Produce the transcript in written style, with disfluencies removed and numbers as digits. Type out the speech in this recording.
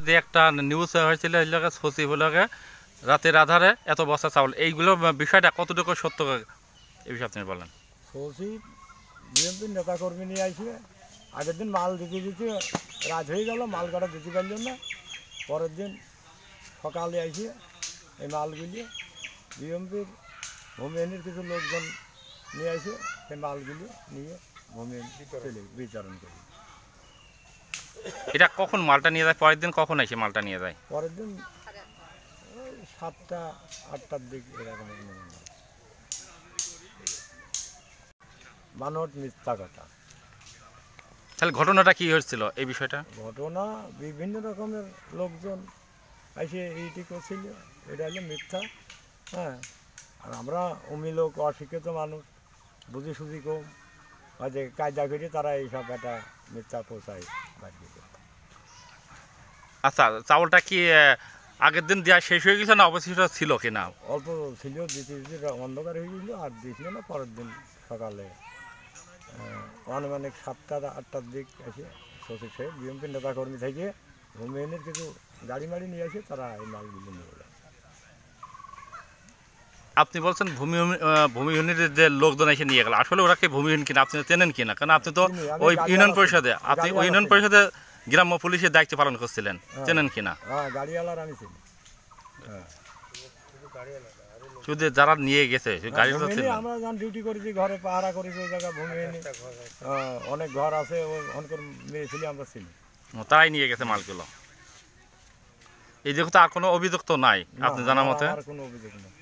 যে একটা নিউজ হয়েছিল এই লোকের সচিব লোকে রাতের আধারে এত বস্তা চাউল, এইগুলো বিষয়টা কতটুকু সত্য এই বিষয়ে আপনি বলেন। সচিব বিএনপি নেতাকর্মী নিয়ে আসবে, আগের দিন মাল দিতে দিতে রাত হয়ে গেল, মাল কাটা দিতে পারল না। পরের দিন সকালে আসে এই মালগুলি বিএনপির ভূমিহীনের কিছু লোকজন নিয়ে আসে, সেই মালগুলি নিয়ে ভূমিহীন বিতরণ করি। এটা কখন মালটা নিয়ে যায়, পরের দিন কখন এসে মালটা নিয়ে যায়? পরের দিন ওই 7টা 8টার দিক এরকম মানুষ মিথ্যা কথা। তাহলে ঘটনাটা কি হয়েছিল এই বিষয়টা? ঘটনা বিভিন্ন রকমের লোকজন এসে এইটি করছিল, এটা হলো মিথ্যা। হ্যাঁ, আর আমরা অমিলোক অশিক্ষিত মানুষ, বুঝি সুঝি কম, যে কায়দা করে তারা এইসব একটা মিথ্যা পোষায় বাড়িয়ে। আচ্ছা, চাউলটা কি আগের দিন দেওয়া শেষ হয়ে গেছে না অবশিষ্ট ছিল কিনা? অল্প ছিল, দিতে দিতে অন্ধকার হয়ে গেছিল, আর দিছিল না। পরের দিন সকালে আনুমানিক 7টা 8টার দিক এসে সচিব সাহেব বিএনপি নেতাকর্মী থেকে ভূমিহীনের কিছু গাড়ি মাড়ি নিয়ে আসে, তারা এই মালগুলো নিয়ে যায়। আপনি বলছেন ভূমিহীনের যে লোকজন এসে নিয়ে গেল, আসলে ওরা কি ভূমিহীন কিনা আপনি চেনেন কিনা? কারণ আপনি তো ওই ইউনিয়ন পরিষদে, আপনি ওই ইউনিয়ন পরিষদে গ্রাম্য পুলিশের দায়িত্ব পালন করছিলেন, চেনেন কিনা? হ্যাঁ, গাড়িওয়ালার আমি চিনি। হ্যাঁ, শুধু যারা নিয়ে গেছে গাড়িটা ছিল। আমরা যখন ডিউটি করেছি, ঘরে পাহারা করেছি, ওই জায়গায় ভূমিহীন অনেক ঘর আছে, অনেক মেয়ে ছিল, আমরা চিনি। তারাই নিয়ে গেছে মালগুলো। এই দিকে তো আর কোনো অভিযোগ তো নাই আপনি জানার মতে? আর কোনো অভিযোগ নেই।